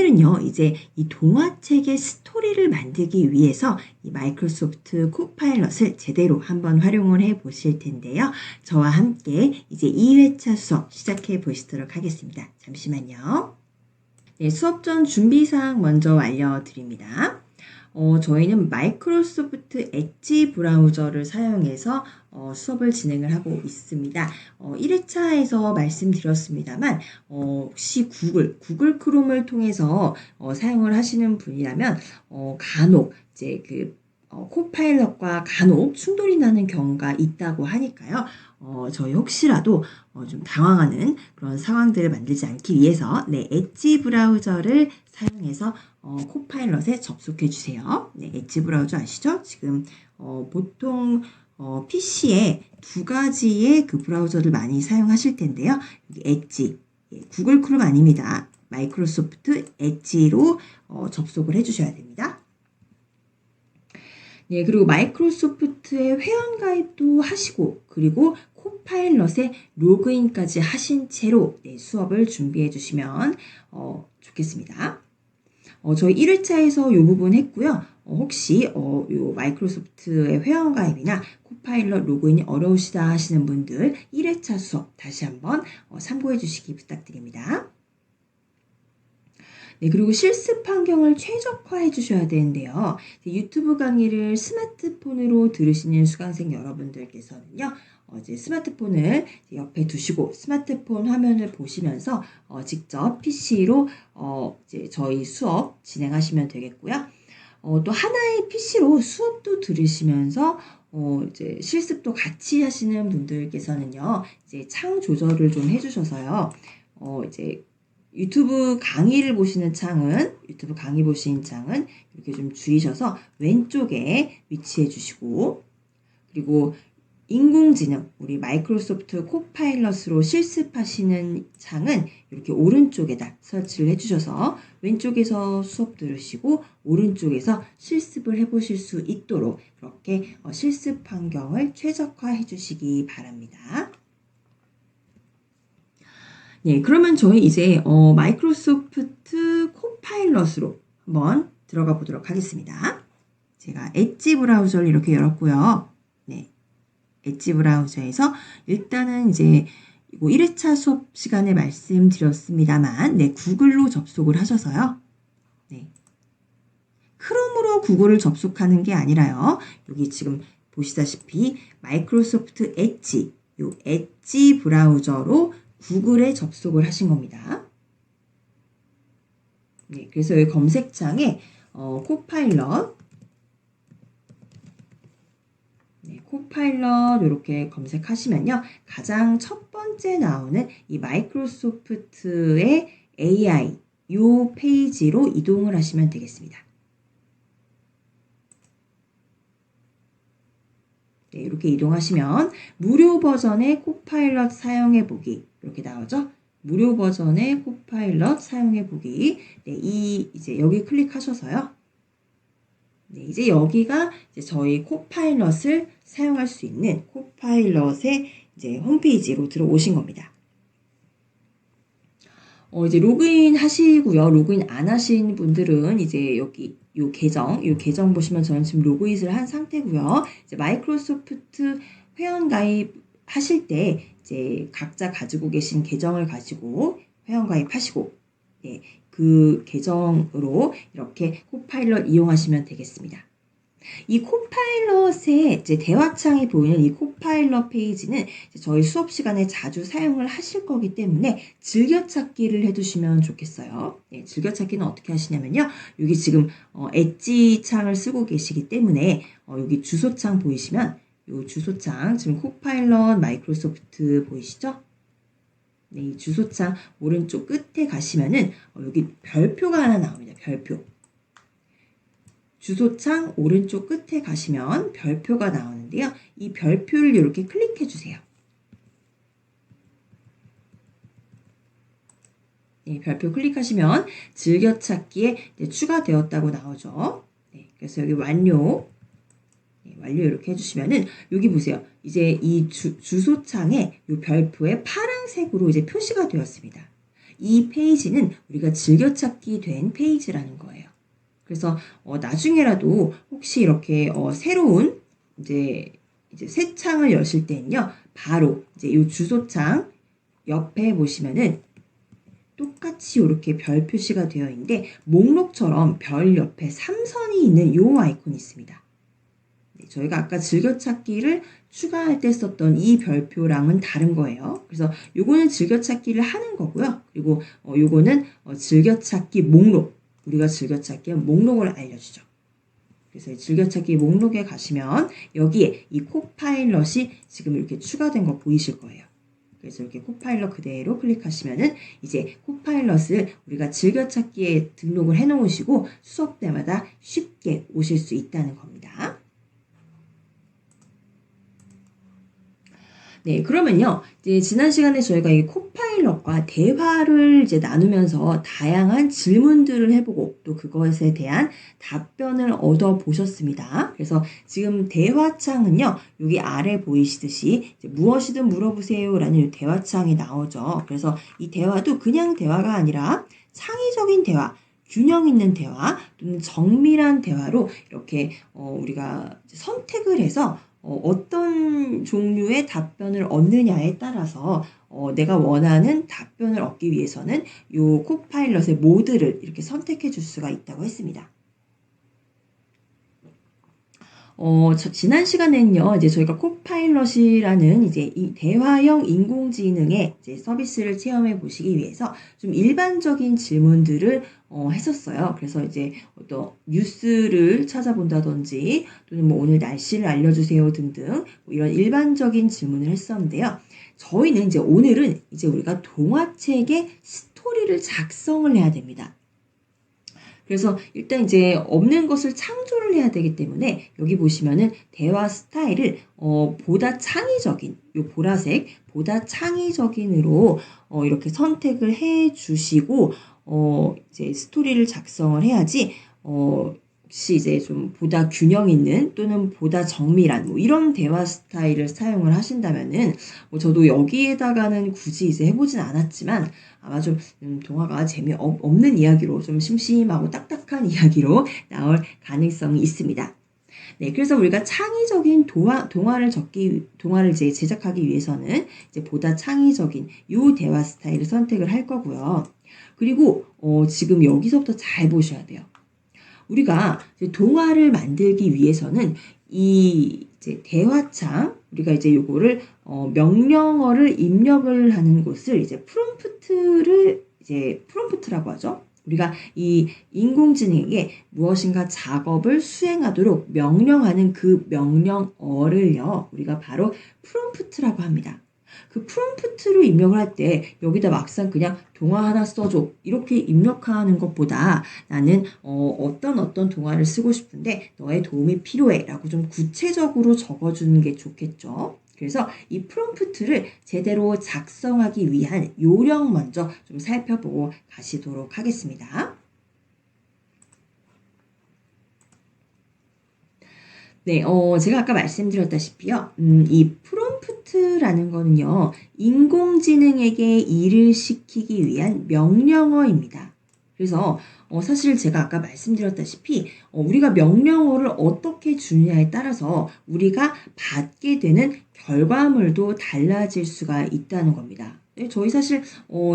오늘은요, 이제 이 동화책의 스토리를 만들기 위해서 이 마이크로소프트 코파일럿을 제대로 한번 활용을 해 보실 텐데요. 저와 함께 이제 2회차 수업 시작해 보시도록 하겠습니다. 잠시만요. 네, 수업 전 준비사항 먼저 알려드립니다. 저희는 마이크로소프트 엣지 브라우저를 사용해서 수업을 진행을 하고 있습니다. 1회차에서 말씀드렸습니다만 혹시 구글 크롬을 통해서 사용을 하시는 분이라면 간혹 이제 코파일럿과 간혹 충돌이 나는 경우가 있다고 하니까요. 저희 혹시라도 좀 당황하는 그런 상황들을 만들지 않기 위해서 엣지 브라우저를 사용해서 코파일럿에 접속해 주세요. 네, 엣지 브라우저 아시죠? 지금 보통 PC에 두 가지의 그 브라우저를 많이 사용하실 텐데요. 여기 엣지, 구글 크롬 아닙니다. 마이크로소프트 엣지로 접속을 해 주셔야 됩니다. 네, 그리고 마이크로소프트의 회원가입도 하시고, 그리고 코파일럿에 로그인까지 하신 채로 수업을 준비해 주시면 좋겠습니다. 저희 1회차에서 이 부분 했고요. 혹시 요 마이크로소프트의 회원가입이나 코파일럿 로그인이 어려우시다 하시는 분들 1회차 수업 다시 한번 참고해 주시기 부탁드립니다. 네, 그리고 실습 환경을 최적화해 주셔야 되는데요. 유튜브 강의를 스마트폰으로 들으시는 수강생 여러분들께서는요, 이제 스마트폰을 옆에 두시고 스마트폰 화면을 보시면서 직접 PC로 이제 저희 수업 진행하시면 되겠고요. 또 하나의 PC로 수업도 들으시면서 이제 실습도 같이 하시는 분들께서는요, 이제 창 조절을 좀 해주셔서요, 이제 유튜브 강의 보시는 창은 이렇게 좀 줄이셔서 왼쪽에 위치해 주시고, 그리고 인공지능, 우리 마이크로소프트 코파일럿으로 실습하시는 창은 이렇게 오른쪽에다 설치를 해주셔서 왼쪽에서 수업 들으시고 오른쪽에서 실습을 해보실 수 있도록 이렇게 실습 환경을 최적화해 주시기 바랍니다. 네, 그러면 저희 이제 마이크로소프트 코파일럿으로 한번 들어가 보도록 하겠습니다. 제가 엣지 브라우저를 이렇게 열었고요. 네, 엣지 브라우저에서 일단은 이제 1회차 수업 시간에 말씀드렸습니다만, 네, 구글로 접속을 하셔서요. 네, 크롬으로 구글을 접속하는 게 아니라요. 여기 지금 보시다시피 마이크로소프트 엣지, 요 엣지 브라우저로 구글에 접속을 하신 겁니다. 네, 그래서 여기 검색창에 코파일럿, 네, 코파일럿 이렇게 검색하시면요, 가장 첫 번째 나오는 이 마이크로소프트의 AI 요 페이지로 이동을 하시면 되겠습니다. 네, 이렇게 이동하시면 무료 버전의 코파일럿 사용해보기 이렇게 나오죠. 무료 버전의 코파일럿 사용해보기. 네, 이제 여기 클릭하셔서요. 네, 이제 여기가 이제 저희 코파일럿을 사용할 수 있는 코파일럿의 이제 홈페이지로 들어오신 겁니다. 이제 로그인 하시고요. 로그인 안 하신 분들은 이제 여기 요 계정 보시면 저는 지금 로그인을 한 상태고요. 이제 마이크로소프트 회원 가입 하실 때 이제 각자 가지고 계신 계정을 가지고 회원 가입하시고, 네, 그 계정으로 이렇게 코파일럿 이용하시면 되겠습니다. 이 코파일럿의 이제 대화창이 보이는 이 코파일럿 페이지는 저희 수업 시간에 자주 사용을 하실 거기 때문에 즐겨찾기를 해두시면 좋겠어요. 네, 즐겨찾기는 어떻게 하시냐면요. 여기 지금 엣지 창을 쓰고 계시기 때문에 여기 주소창 보이시면 이 주소창 지금 코파일럿 마이크로소프트 보이시죠? 네, 이 주소창 오른쪽 끝에 가시면은 여기 별표가 하나 나옵니다. 별표. 주소창 오른쪽 끝에 가시면 별표가 나오는데요. 이 별표를 이렇게 클릭해 주세요. 네, 별표 클릭하시면 즐겨찾기에 추가되었다고 나오죠. 네, 그래서 여기 완료. 네, 완료 이렇게 해주시면은 여기 보세요. 이제 이 주소창에 이 별표에 파란색으로 이제 표시가 되었습니다. 이 페이지는 우리가 즐겨찾기 된 페이지라는 거예요. 그래서 나중에라도 혹시 이렇게 새로운 이제 새 창을 여실 때는요, 바로 이제 이 주소창 옆에 보시면은 똑같이 이렇게 별 표시가 되어 있는데 목록처럼 별 옆에 삼선이 있는 이 아이콘이 있습니다. 네, 저희가 아까 즐겨찾기를 추가할 때 썼던 이 별표랑은 다른 거예요. 그래서 요거는 즐겨찾기를 하는 거고요. 그리고 요거는 즐겨찾기 목록. 우리가 즐겨찾기 목록을 알려주죠. 그래서 즐겨찾기 목록에 가시면 여기에 이 코파일럿이 지금 이렇게 추가된 거 보이실 거예요. 그래서 이렇게 코파일럿 그대로 클릭하시면은 이제 코파일럿을 우리가 즐겨찾기에 등록을 해 놓으시고 수업 때마다 쉽게 오실 수 있다는 겁니다. 네, 그러면요. 이제 지난 시간에 저희가 이 코파일럿과 대화를 이제 나누면서 다양한 질문들을 해보고 또 그것에 대한 답변을 얻어 보셨습니다. 그래서 지금 대화창은요, 여기 아래 보이시듯이 이제 무엇이든 물어보세요라는 대화창이 나오죠. 그래서 이 대화도 그냥 대화가 아니라 창의적인 대화, 균형 있는 대화 또는 정밀한 대화로 이렇게 우리가 선택을 해서 어떤 종류의 답변을 얻느냐에 따라서 내가 원하는 답변을 얻기 위해서는 이 코파일럿의 모드를 이렇게 선택해 줄 수가 있다고 했습니다. 지난 시간에는요, 이제 저희가 코파일럿이라는 이제 이 대화형 인공지능의 이제 서비스를 체험해 보시기 위해서 좀 일반적인 질문들을 했었어요. 그래서 이제 어떤 뉴스를 찾아본다든지 또는 뭐 오늘 날씨를 알려주세요 등등 뭐 이런 일반적인 질문을 했었는데요. 저희는 이제 오늘은 이제 우리가 동화책의 스토리를 작성을 해야 됩니다. 그래서 일단 이제 없는 것을 창조를 해야 되기 때문에 여기 보시면은 대화 스타일을 보다 창의적인 요 보라색 보다 창의적인으로 이렇게 선택을 해 주시고 이제 스토리를 작성을 해야지 혹시 이제 좀 보다 균형 있는 또는 보다 정밀한 뭐 이런 대화 스타일을 사용을 하신다면은 뭐 저도 여기에다가는 굳이 이제 해보진 않았지만 아마 좀 동화가 재미없는 이야기로 좀 심심하고 딱딱한 이야기로 나올 가능성이 있습니다. 네, 그래서 우리가 창의적인 동화를 이제 제작하기 위해서는 이제 보다 창의적인 요 대화 스타일을 선택을 할 거고요. 그리고 지금 여기서부터 잘 보셔야 돼요. 우리가 이제 동화를 만들기 위해서는 이 이제 대화창 우리가 이제 요거를 명령어를 입력을 하는 곳을 이제 프롬프트라고 하죠. 우리가 이 인공지능에게 무엇인가 작업을 수행하도록 명령하는 그 명령어를요, 우리가 바로 프롬프트라고 합니다. 그 프롬프트를 입력을 할 때 여기다 막상 그냥 동화 하나 써줘 이렇게 입력하는 것보다 나는 어떤 동화를 쓰고 싶은데 너의 도움이 필요해 라고 좀 구체적으로 적어주는 게 좋겠죠. 그래서 이 프롬프트를 제대로 작성하기 위한 요령 먼저 좀 살펴보고 가시도록 하겠습니다. 네, 제가 아까 말씀드렸다시피요. 이 프롬프트라는 거는요, 인공지능에게 일을 시키기 위한 명령어입니다. 그래서 사실 제가 아까 말씀드렸다시피 우리가 명령어를 어떻게 주느냐에 따라서 우리가 받게 되는 결과물도 달라질 수가 있다는 겁니다. 네, 저희 사실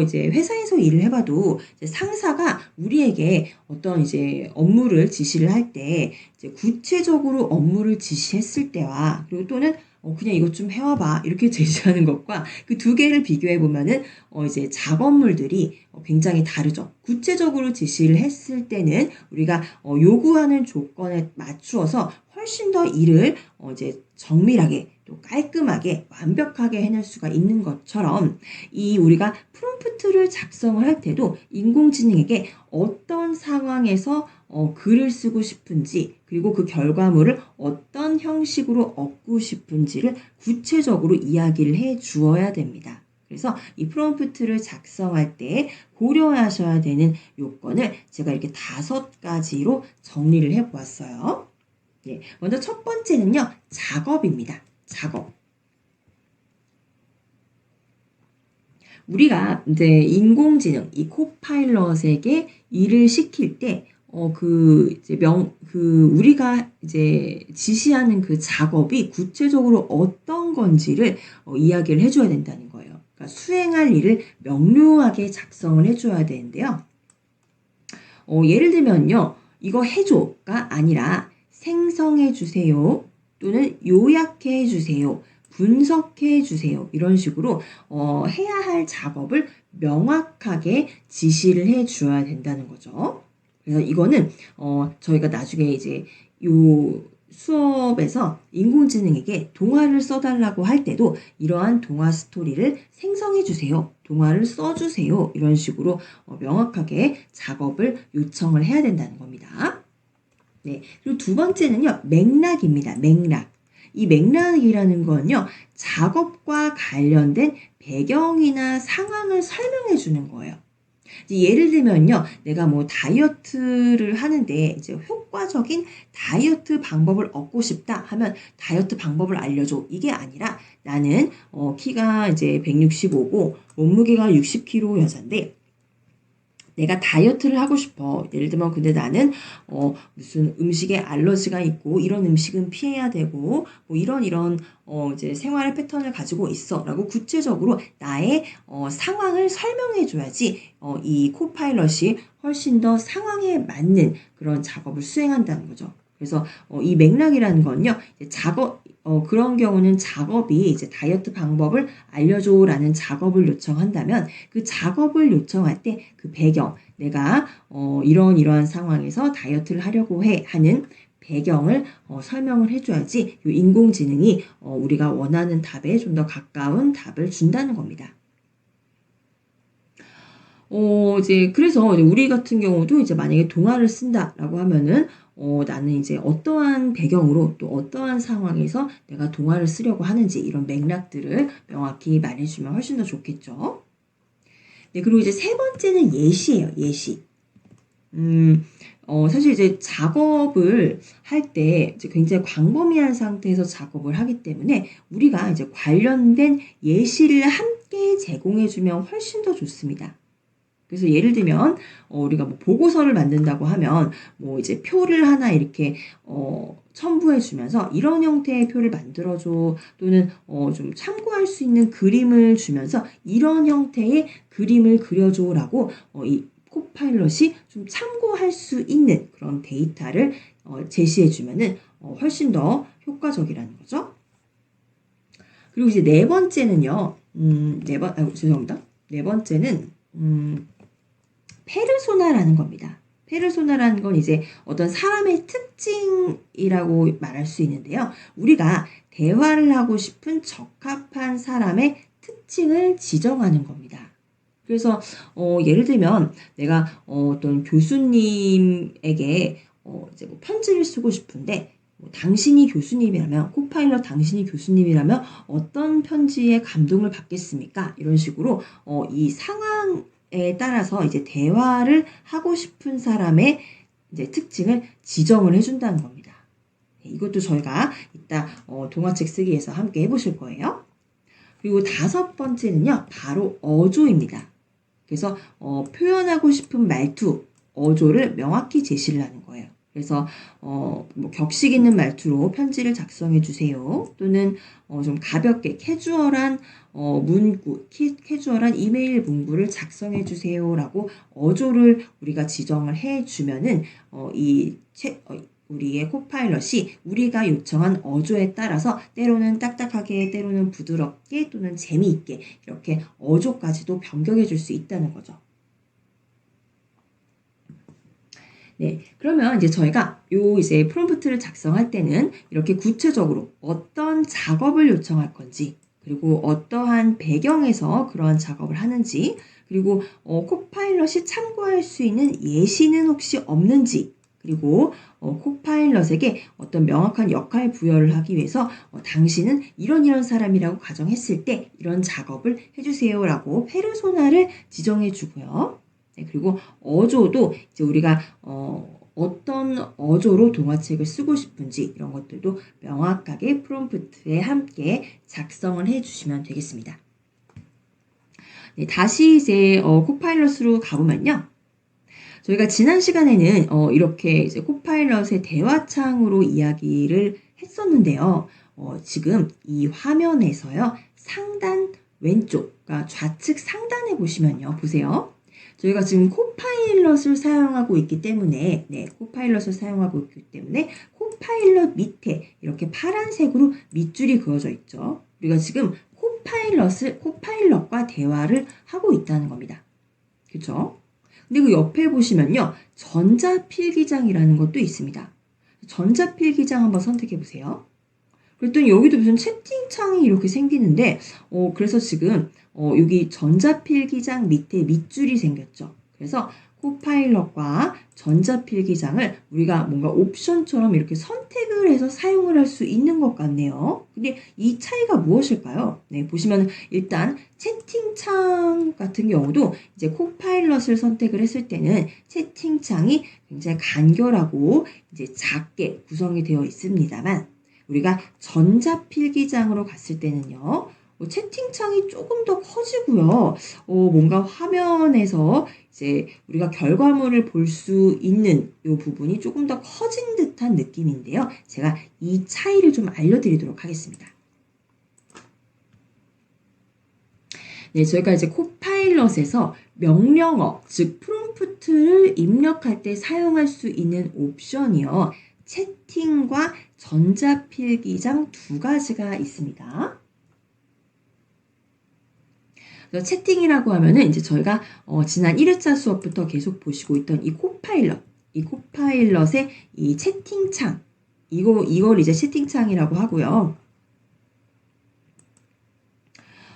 이제 회사에서 일을 해봐도 이제 상사가 우리에게 어떤 이제 업무를 지시를 할 때 이제 구체적으로 업무를 지시했을 때와 그리고 또는 그냥 이것 좀 해와봐 이렇게 제시하는 것과 그 두 개를 비교해 보면은 이제 작업물들이 굉장히 다르죠. 구체적으로 지시를 했을 때는 우리가 요구하는 조건에 맞추어서 훨씬 더 일을 이제 정밀하게 또 깔끔하게 완벽하게 해낼 수가 있는 것처럼 이 우리가 프롬프트를 작성을 할 때도 인공지능에게 어떤 상황에서 글을 쓰고 싶은지 그리고 그 결과물을 어떤 형식으로 얻고 싶은지를 구체적으로 이야기를 해 주어야 됩니다. 그래서 이 프롬프트를 작성할 때 고려하셔야 되는 요건을 제가 이렇게 5가지로 정리를 해 보았어요. 네, 먼저 첫 번째는요, 작업입니다. 작업. 우리가 이제 인공지능, 이 코파일럿에게 일을 시킬 때, 우리가 이제 지시하는 그 작업이 구체적으로 어떤 건지를 이야기를 해줘야 된다는 거예요. 그러니까 수행할 일을 명료하게 작성을 해줘야 되는데요. 예를 들면요, 이거 해줘가 아니라 생성해 주세요, 또는 요약해 주세요, 분석해 주세요, 이런 식으로 해야 할 작업을 명확하게 지시를 해 주어야 된다는 거죠. 그래서 이거는 저희가 나중에 이제 요 수업에서 인공지능에게 동화를 써달라고 할 때도 이러한 동화 스토리를 생성해 주세요, 동화를 써주세요, 이런 식으로 명확하게 작업을 요청을 해야 된다는 겁니다. 네, 그리고 두 번째는요, 맥락입니다. 맥락. 이 맥락이라는 건요, 작업과 관련된 배경이나 상황을 설명해 주는 거예요. 예를 들면요, 내가 뭐 다이어트를 하는데 이제 효과적인 다이어트 방법을 얻고 싶다 하면 다이어트 방법을 알려줘, 이게 아니라 나는 키가 이제 165고 몸무게가 60kg 여자인데 내가 다이어트를 하고 싶어. 예를 들면 근데 나는 무슨 음식에 알러지가 있고 이런 음식은 피해야 되고 뭐 이런 이제 생활의 패턴을 가지고 있어라고 구체적으로 나의 상황을 설명해 줘야지 이 코파일럿이 훨씬 더 상황에 맞는 그런 작업을 수행한다는 거죠. 그래서 이 맥락이라는 건요, 그런 경우는 작업이 이제 다이어트 방법을 알려줘라는 작업을 요청한다면 그 작업을 요청할 때 그 배경, 내가 이러한 상황에서 다이어트를 하려고 하는 배경을 설명을 해줘야지 이 인공지능이 우리가 원하는 답에 좀 더 가까운 답을 준다는 겁니다. 그래서 이제 우리 같은 경우도 이제 만약에 동화를 쓴다라고 하면은 나는 이제 어떠한 배경으로 또 어떠한 상황에서 내가 동화를 쓰려고 하는지 이런 맥락들을 명확히 말해주면 훨씬 더 좋겠죠. 네, 그리고 이제 세 번째는 예시예요, 예시. 사실 이제 작업을 할 때 이제 굉장히 광범위한 상태에서 작업을 하기 때문에 우리가 이제 관련된 예시를 함께 제공해주면 훨씬 더 좋습니다. 그래서 예를 들면 우리가 뭐 보고서를 만든다고 하면 뭐 이제 표를 하나 이렇게 첨부해 주면서 이런 형태의 표를 만들어줘, 또는 좀 참고할 수 있는 그림을 주면서 이런 형태의 그림을 그려줘라고 이 코파일럿이 좀 참고할 수 있는 그런 데이터를 제시해 주면은 훨씬 더 효과적이라는 거죠. 그리고 이제 네 번째는요, 죄송합니다. 네 번째는 페르소나라는 겁니다. 페르소나라는 건 이제 어떤 사람의 특징이라고 말할 수 있는데요. 우리가 대화를 하고 싶은 적합한 사람의 특징을 지정하는 겁니다. 그래서 예를 들면 내가 어떤 교수님에게 이제 뭐 편지를 쓰고 싶은데 당신이 교수님이라면, 코파일럿 당신이 교수님이라면 어떤 편지에 감동을 받겠습니까? 이런 식으로 이 상황에 따라서 이제 대화를 하고 싶은 사람의 이제 특징을 지정을 해준다는 겁니다. 이것도 저희가 이따 동화책 쓰기에서 함께 해보실 거예요. 그리고 다섯 번째는요, 바로 어조입니다. 그래서 표현하고 싶은 말투, 어조를 명확히 제시를 하는 거예요. 그래서 뭐 격식 있는 말투로 편지를 작성해 주세요, 또는 좀 가볍게 캐주얼한 문구, 캐주얼한 이메일 문구를 작성해 주세요라고 어조를 우리가 지정을 해 주면은 우리의 코파일럿이 우리가 요청한 어조에 따라서 때로는 딱딱하게, 때로는 부드럽게, 또는 재미있게 이렇게 어조까지도 변경해 줄 수 있다는 거죠. 네, 그러면 이제 저희가 이제 프롬프트를 작성할 때는 이렇게 구체적으로 어떤 작업을 요청할 건지, 그리고 어떠한 배경에서 그러한 작업을 하는지, 그리고 코파일럿이 참고할 수 있는 예시는 혹시 없는지, 그리고 코파일럿에게 어떤 명확한 역할 부여를 하기 위해서 당신은 이런 사람이라고 가정했을 때 이런 작업을 해주세요라고 페르소나를 지정해 주고요. 네, 그리고 어조도 이제 우리가 어떤 어조로 동화책을 쓰고 싶은지 이런 것들도 명확하게 프롬프트에 함께 작성을 해주시면 되겠습니다. 네, 다시 이제 코파일럿으로 가보면요. 저희가 지난 시간에는 이렇게 이제 코파일럿의 대화창으로 이야기를 했었는데요. 지금 이 화면에서요. 상단 왼쪽, 그러니까 좌측 상단에 보시면요. 보세요. 저희가 지금 코파일럿을 사용하고 있기 때문에, 네, 코파일럿을 사용하고 있기 때문에 코파일럿 밑에 이렇게 파란색으로 밑줄이 그어져 있죠. 우리가 지금 코파일럿과 대화를 하고 있다는 겁니다. 그렇죠? 근데 그 옆에 보시면요. 전자필기장이라는 것도 있습니다. 전자필기장 한번 선택해 보세요. 그랬더니 여기도 무슨 채팅창이 이렇게 생기는데, 그래서 지금, 여기 전자필기장 밑에 밑줄이 생겼죠. 그래서 코파일럿과 전자필기장을 우리가 뭔가 옵션처럼 이렇게 선택을 해서 사용을 할 수 있는 것 같네요. 근데 이 차이가 무엇일까요? 네, 보시면 일단 채팅창 같은 경우도 이제 코파일럿을 선택을 했을 때는 채팅창이 굉장히 간결하고 이제 작게 구성이 되어 있습니다만 우리가 전자필기장으로 갔을 때는요. 채팅창이 조금 더 커지고요. 뭔가 화면에서 이제 우리가 결과물을 볼 수 있는 이 부분이 조금 더 커진 듯한 느낌인데요. 제가 이 차이를 좀 알려드리도록 하겠습니다. 네, 저희가 이제 코파일럿에서 명령어, 즉 프롬프트를 입력할 때 사용할 수 있는 옵션이요. 채팅과 전자필기장 두 가지가 있습니다. 채팅이라고 하면은 이제 저희가 지난 1회차 수업부터 계속 보시고 있던 이 코파일럿의 이 채팅창, 이걸 이제 채팅창이라고 하고요.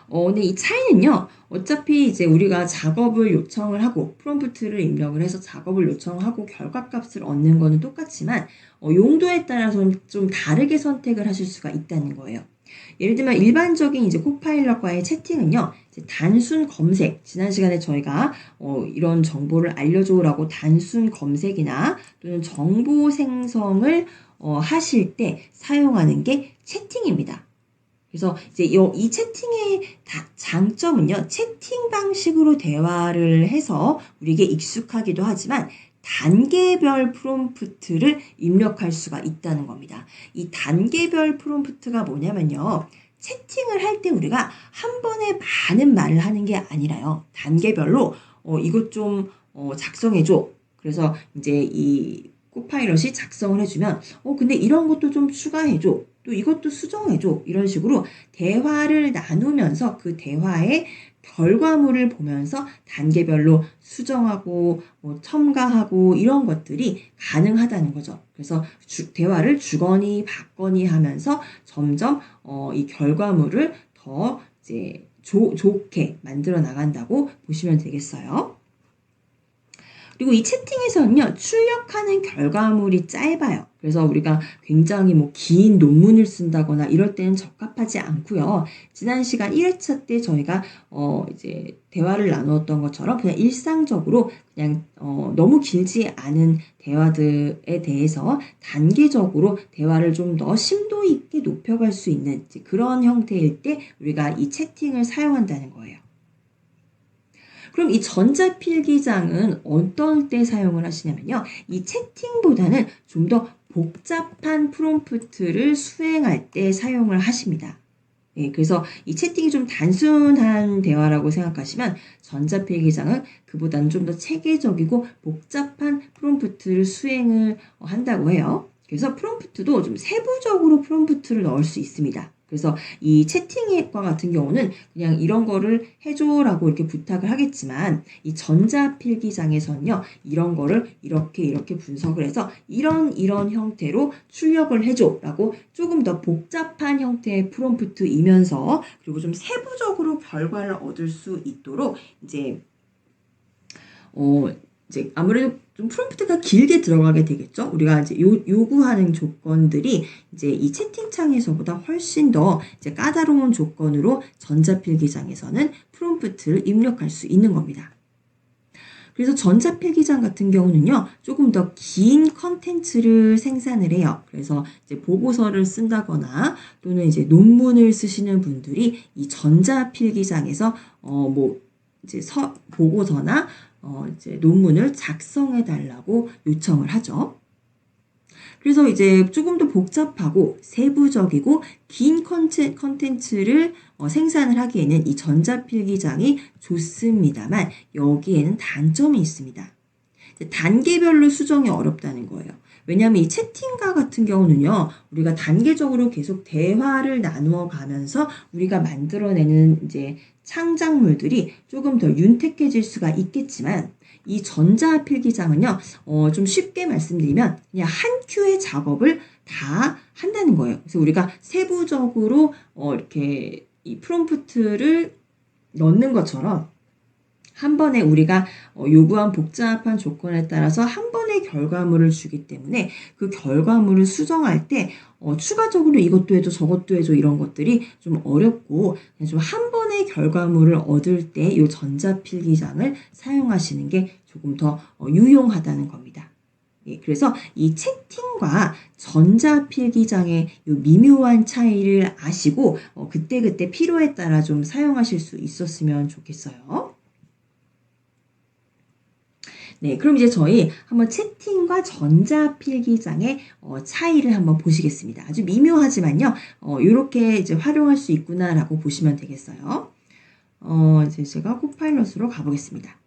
근데 이 차이는요, 어차피 이제 우리가 작업을 요청을 하고, 프롬프트를 입력을 해서 작업을 요청하고 결과값을 얻는 거는 똑같지만, 용도에 따라서 좀 다르게 선택을 하실 수가 있다는 거예요. 예를 들면 일반적인 이제 코파일럿과의 채팅은요, 이제 단순 검색, 지난 시간에 저희가 이런 정보를 알려줘라고 단순 검색이나 또는 정보 생성을 하실 때 사용하는 게 채팅입니다. 그래서 이제 이 채팅의 장점은요, 채팅 방식으로 대화를 해서 우리에게 익숙하기도 하지만 단계별 프롬프트를 입력할 수가 있다는 겁니다. 이 단계별 프롬프트가 뭐냐면요, 채팅을 할 때 우리가 한 번에 많은 말을 하는 게 아니라요, 단계별로 이것 좀 작성해줘. 그래서 이제 이 코파일럿이 작성을 해주면 근데 이런 것도 좀 추가해줘. 또 이것도 수정해줘. 이런 식으로 대화를 나누면서 그 대화의 결과물을 보면서 단계별로 수정하고 첨가하고 이런 것들이 가능하다는 거죠. 그래서 대화를 주거니 받거니 하면서 점점 이 결과물을 더 이제 좋게 만들어 나간다고 보시면 되겠어요. 그리고 이 채팅에서는요, 출력하는 결과물이 짧아요. 그래서 우리가 굉장히 긴 논문을 쓴다거나 이럴 때는 적합하지 않고요. 지난 시간 1회차 때 저희가 이제 대화를 나누었던 것처럼 그냥 일상적으로 그냥 너무 길지 않은 대화들에 대해서 단계적으로 대화를 좀 더 심도 있게 높여갈 수 있는 그런 형태일 때 우리가 이 채팅을 사용한다는 거예요. 그럼 이 전자필기장은 어떤 때 사용을 하시냐면요. 이 채팅보다는 좀 더 복잡한 프롬프트를 수행할 때 사용을 하십니다. 예, 그래서 이 채팅이 좀 단순한 대화라고 생각하시면 전자필기장은 그보다는 좀 더 체계적이고 복잡한 프롬프트를 수행을 한다고 해요. 그래서 프롬프트도 좀 세부적으로 프롬프트를 넣을 수 있습니다. 그래서 이 채팅과 같은 경우는 그냥 이런 거를 해줘라고 이렇게 부탁을 하겠지만 이 전자필기장에서는요, 이런 거를 이렇게 분석을 해서 이런 형태로 출력을 해줘라고 조금 더 복잡한 형태의 프롬프트이면서 그리고 좀 세부적으로 결과를 얻을 수 있도록 이제 아무래도 좀 프롬프트가 길게 들어가게 되겠죠. 우리가 이제 요구하는 조건들이 이제 이 채팅창에서보다 훨씬 더 이제 까다로운 조건으로 전자필기장에서는 프롬프트를 입력할 수 있는 겁니다. 그래서 전자필기장 같은 경우는요, 조금 더 긴 컨텐츠를 생산을 해요. 그래서 이제 보고서를 쓴다거나 또는 이제 논문을 쓰시는 분들이 이 전자필기장에서 이제 보고서나 이제 논문을 작성해 달라고 요청을 하죠. 그래서 이제 조금 더 복잡하고 세부적이고 긴 컨텐츠를 생산을 하기에는 이 전자필기장이 좋습니다만 여기에는 단점이 있습니다. 단계별로 수정이 어렵다는 거예요. 왜냐하면 이 채팅과 같은 경우는요, 우리가 단계적으로 계속 대화를 나누어 가면서 우리가 만들어내는 이제 창작물들이 조금 더 윤택해질 수가 있겠지만, 이 전자필기장은요, 좀 쉽게 말씀드리면 그냥 한 큐의 작업을 다 한다는 거예요. 그래서 우리가 세부적으로 이렇게 이 프롬프트를 넣는 것처럼 한 번에 우리가 요구한 복잡한 조건에 따라서 한 번에 결과물을 주기 때문에 그 결과물을 수정할 때 추가적으로 이것도 해줘 저것도 해줘 이런 것들이 좀 어렵고 좀 한 번에 결과물을 얻을 때 이 전자필기장을 사용하시는 게 조금 더 유용하다는 겁니다. 예, 그래서 이 채팅과 전자필기장의 이 미묘한 차이를 아시고 그때그때 필요에 따라 좀 사용하실 수 있었으면 좋겠어요. 네, 그럼 이제 저희 한번 채팅과 전자필기장의 차이를 한번 보시겠습니다. 아주 미묘하지만요, 이렇게 이제 활용할 수 있구나라고 보시면 되겠어요. 이제 제가 코파일럿으로 가보겠습니다.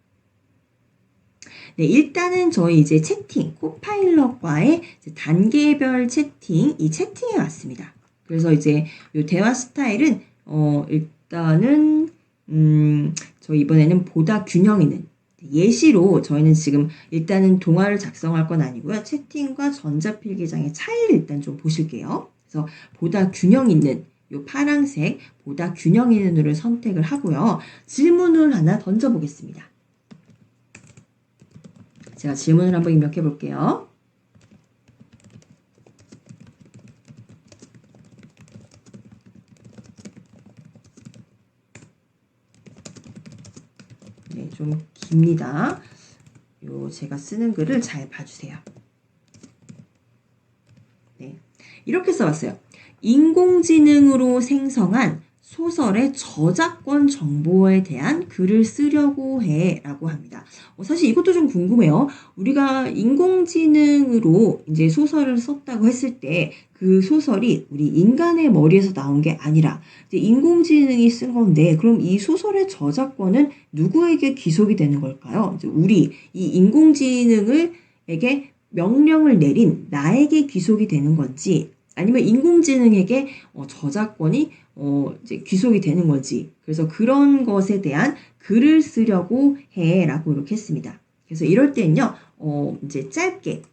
네, 일단은 저희 이제 채팅, 코파일럿과의 단계별 채팅, 이 채팅에 왔습니다. 그래서 이제 이 대화 스타일은, 일단은, 저희 이번에는 보다 균형 있는, 예시로 저희는 지금 일단은 동화를 작성할 건 아니고요. 채팅과 전자필기장의 차이를 일단 좀 보실게요. 그래서 보다 균형 있는 요 파란색 보다 균형 있는을 선택을 하고요. 질문을 하나 던져보겠습니다. 제가 질문을 한번 입력해 볼게요. 네, 좀 깁니다. 요 제가 쓰는 글을 잘 봐주세요. 네, 이렇게 써왔어요. 인공지능으로 생성한 소설의 저작권 정보에 대한 글을 쓰려고 해 라고 합니다. 사실 이것도 좀 궁금해요. 우리가 인공지능으로 이제 소설을 썼다고 했을 때 그 소설이 우리 인간의 머리에서 나온 게 아니라 이제 인공지능이 쓴 건데 그럼 이 소설의 저작권은 누구에게 귀속이 되는 걸까요? 이제 우리 이 인공지능에게 명령을 내린 나에게 귀속이 되는 건지 아니면 인공지능에게 저작권이 이제 귀속이 되는 건지 그래서 그런 것에 대한 글을 쓰려고 해라고 이렇게 했습니다. 그래서 이럴 때는요, 이제 짧게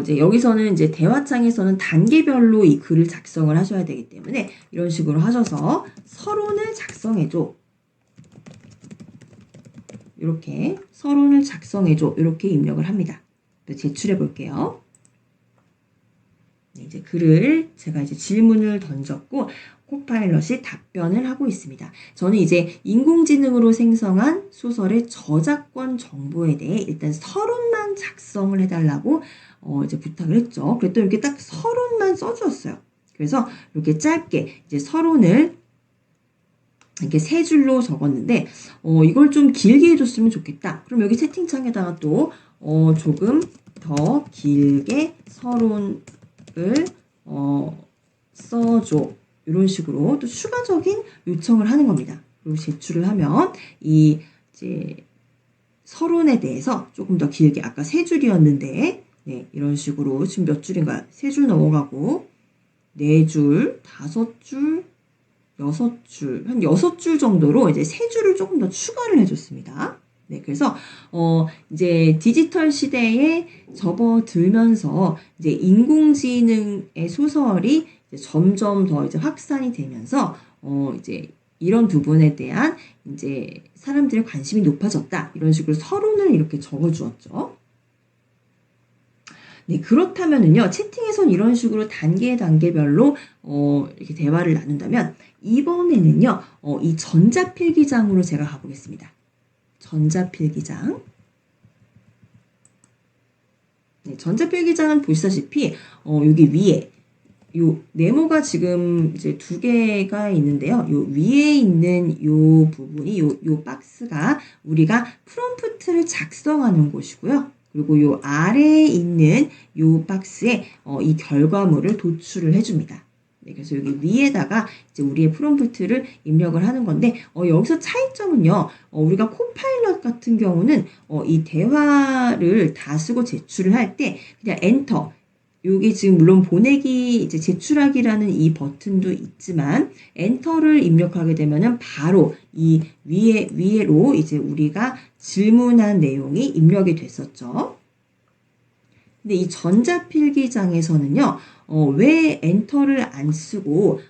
이제 여기서는 이제 대화창에서는 단계별로 이 글을 작성을 하셔야 되기 때문에 이런 식으로 하셔서 서론을 작성해줘. 이렇게 서론을 작성해줘. 이렇게 입력을 합니다. 제출해 볼게요. 이제 글을 제가 이제 질문을 던졌고 코파일럿이 답변을 하고 있습니다. 저는 이제 인공지능으로 생성한 소설의 저작권 정보에 대해 일단 서론만 작성을 해달라고 이제 부탁을 했죠. 그랬더니 이렇게 딱 서론만 써주었어요. 그래서 이렇게 짧게 이제 서론을 이렇게 세 줄로 적었는데 이걸 좀 길게 해줬으면 좋겠다. 그럼 여기 채팅창에다가 또 조금 더 길게 서론을 써줘. 이런 식으로 또 추가적인 요청을 하는 겁니다. 그리고 제출을 하면 이 이제 서론에 대해서 조금 더 길게 아까 세 줄이었는데 네, 이런 식으로 지금 몇 줄인가요? 세 줄 넘어가고 네 줄, 다섯 줄, 여섯 줄, 한 여섯 줄 정도로 이제 세 줄을 조금 더 추가를 해줬습니다. 네, 그래서 이제 디지털 시대에 접어들면서 이제 인공지능의 소설이 이제 점점 더 이제 확산이 되면서 이제 이런 부분에 대한 이제 사람들의 관심이 높아졌다. 이런 식으로 서론을 이렇게 적어주었죠. 네, 그렇다면은요, 채팅에선 이런 식으로 단계별로, 이렇게 대화를 나눈다면, 이번에는요, 이 전자필기장으로 제가 가보겠습니다. 전자필기장. 네, 전자필기장은 보시다시피, 여기 위에, 요 네모가 지금 이제 두 개가 있는데요. 요 위에 있는 요 부분이 요 박스가 우리가 프롬프트를 작성하는 곳이고요. 그리고 요 아래에 있는 요 박스에 이 결과물을 도출을 해줍니다. 네, 그래서 여기 위에다가 이제 우리의 프롬프트를 입력을 하는 건데, 여기서 차이점은요, 우리가 코파일럿 같은 경우는, 이 대화를 다 쓰고 제출을 할 때, 그냥 엔터. 여기 지금 물론 보내기, 이제 제출하기라는 이 버튼도 있지만, 엔터를 입력하게 되면은 바로 이 위에로 이제 우리가 질문한 내용이 입력이 됐었죠. 근데 이 전자필기장에서는요, 왜 엔터를 안 쓰고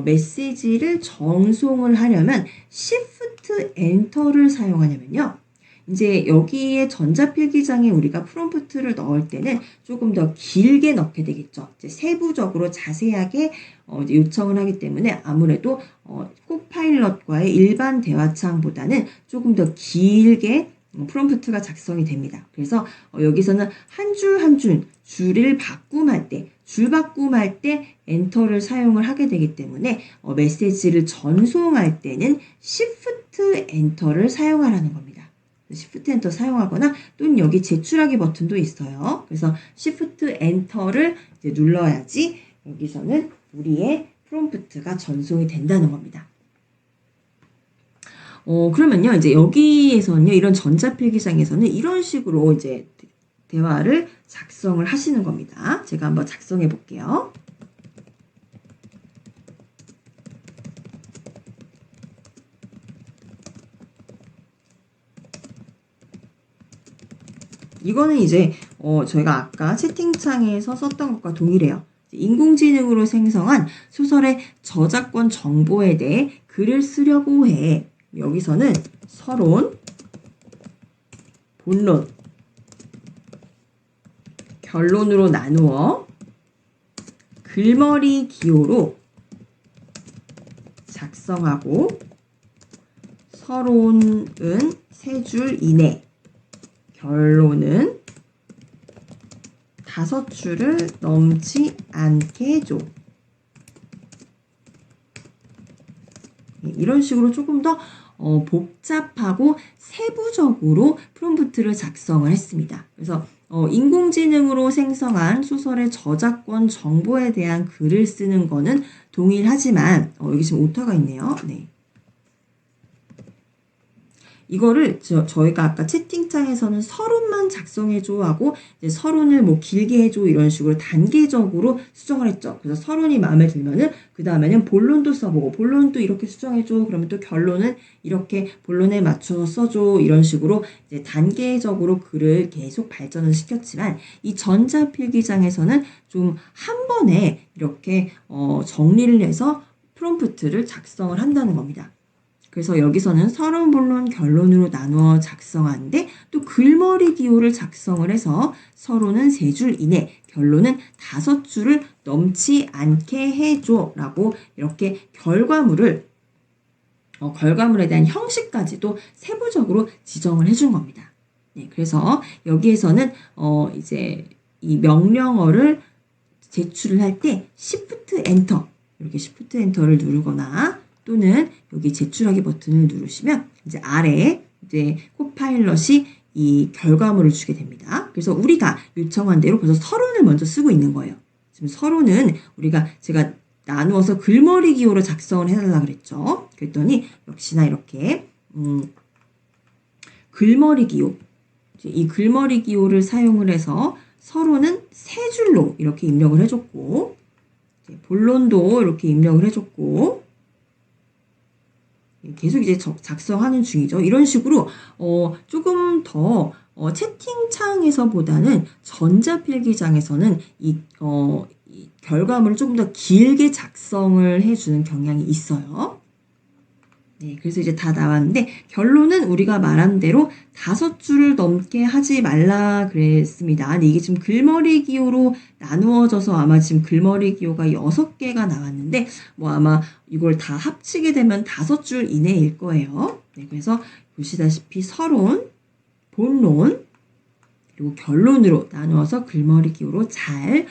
메시지를 전송을 하려면 Shift 엔터를 사용하냐면요. 이제 여기에 전자필기장에 우리가 프롬프트를 넣을 때는 조금 더 길게 넣게 되겠죠. 이제 세부적으로 자세하게 요청을 하기 때문에 아무래도 코파일럿과의 일반 대화창보다는 조금 더 길게 프롬프트가 작성이 됩니다. 그래서 여기서는 한 줄 한 줄 줄을 바꿈할 때, 줄 바꿈할 때 엔터를 사용을 하게 되기 때문에 메시지를 전송할 때는 Shift 엔터를 사용하라는 겁니다. Shift 엔터 사용하거나 또는 여기 제출하기 버튼도 있어요. 그래서 Shift 엔터를 이제 눌러야지 여기서는 우리의 프롬프트가 전송이 된다는 겁니다. 그러면요, 이제 여기에서는요, 이런 전자필기장에서는 이런 식으로 이제 대화를 작성을 하시는 겁니다. 제가 한번 작성해 볼게요. 이거는 이제 저희가 아까 채팅창에서 썼던 것과 동일해요. 인공지능으로 생성한 소설의 저작권 정보에 대해 글을 쓰려고 해. 여기서는 서론, 본론, 결론으로 나누어 글머리 기호로 작성하고 서론은 3줄 이내, 결론은 5줄을 넘지 않게 해줘. 이런 식으로 조금 더 복잡하고 세부적으로 프롬프트를 작성을 했습니다. 그래서 인공지능으로 생성한 소설의 저작권 정보에 대한 글을 쓰는 거는 동일하지만 여기 지금 오타가 있네요. 네. 이거를 저희가 아까 채팅창에서는 서론만 작성해줘 하고 이제 서론을 뭐 길게 해줘 이런 식으로 단계적으로 수정을 했죠. 그래서 서론이 마음에 들면은 그 다음에는 본론도 써보고 본론도 이렇게 수정해줘. 그러면 또 결론은 이렇게 본론에 맞춰서 써줘. 이런 식으로 이제 단계적으로 글을 계속 발전을 시켰지만 이 전자필기장에서는 좀 한 번에 이렇게 정리를 해서 프롬프트를 작성을 한다는 겁니다. 그래서 여기서는 서론, 본론, 결론으로 나누어 작성하는데 또 글머리 기호를 작성을 해서 서론은 3줄 이내, 결론은 5줄을 넘지 않게 해줘 라고 이렇게 결과물에 대한 형식까지도 세부적으로 지정을 해준 겁니다. 네, 그래서 여기에서는 이제 이 명령어를 제출을 할 때 Shift 엔터, 이렇게 Shift 엔터를 누르거나 또는 여기 제출하기 버튼을 누르시면 이제 아래에 이제 코파일럿이 이 결과물을 주게 됩니다. 그래서 우리가 요청한 대로 벌써 서론을 먼저 쓰고 있는 거예요. 지금 서론은 제가 나누어서 글머리 기호로 작성을 해달라 그랬죠. 그랬더니 역시나 이렇게 글머리 기호, 이 글머리 기호를 사용을 해서 서론은 3줄로 이렇게 입력을 해줬고 본론도 이렇게 입력을 해줬고 계속 이제 작성하는 중이죠. 이런 식으로 조금 더 채팅창에서보다는 전자필기장에서는 이 결과물을 조금 더 길게 작성을 해주는 경향이 있어요. 네, 그래서 이제 다 나왔는데 결론은 우리가 말한 대로 5줄을 넘게 하지 말라 그랬습니다. 근데 이게 지금 글머리 기호로 나누어져서 아마 지금 글머리 기호가 6개가 나왔는데 뭐 아마 이걸 다 합치게 되면 5줄 이내일 거예요. 네, 그래서 보시다시피 서론, 본론, 그리고 결론으로 나누어서 글머리 기호로 잘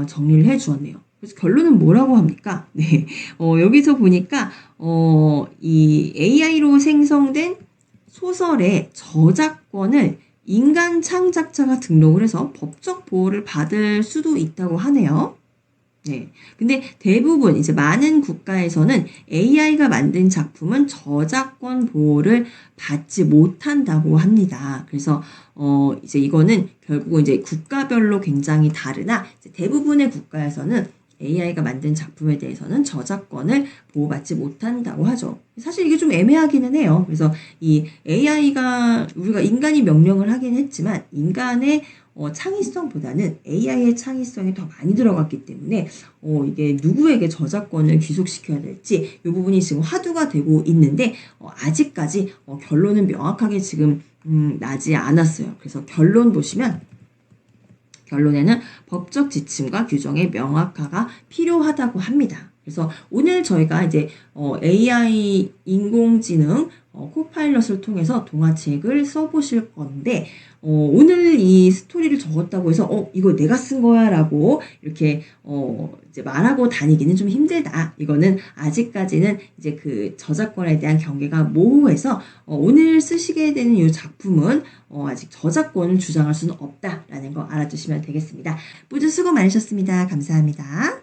정리를 해 주었네요. 그래서 결론은 뭐라고 합니까? 네. 여기서 보니까, 이 AI로 생성된 소설의 저작권을 인간 창작자가 등록을 해서 법적 보호를 받을 수도 있다고 하네요. 네. 근데 대부분 이제 많은 국가에서는 AI가 만든 작품은 저작권 보호를 받지 못한다고 합니다. 그래서 이제 이거는 결국은 이제 국가별로 굉장히 다르나 이제 대부분의 국가에서는 AI가 만든 작품에 대해서는 저작권을 보호받지 못한다고 하죠. 사실 이게 좀 애매하기는 해요. 그래서 이 AI가 우리가 인간이 명령을 하긴 했지만 인간의 창의성보다는 AI의 창의성이 더 많이 들어갔기 때문에 이게 누구에게 저작권을 귀속시켜야 될지 이 부분이 지금 화두가 되고 있는데 아직까지 결론은 명확하게 지금 나지 않았어요. 그래서 결론 보시면 결론에는 법적 지침과 규정의 명확화가 필요하다고 합니다. 그래서 오늘 저희가 이제 AI 인공지능 코파일럿을 통해서 동화책을 써보실 건데 오늘 이 스토리를 적었다고 해서 이거 내가 쓴 거야 라고 이렇게 이제 말하고 다니기는 좀 힘들다. 이거는 아직까지는 이제 그 저작권에 대한 경계가 모호해서 오늘 쓰시게 되는 이 작품은 아직 저작권을 주장할 수는 없다라는 거 알아두시면 되겠습니다. 모두 수고 많으셨습니다. 감사합니다.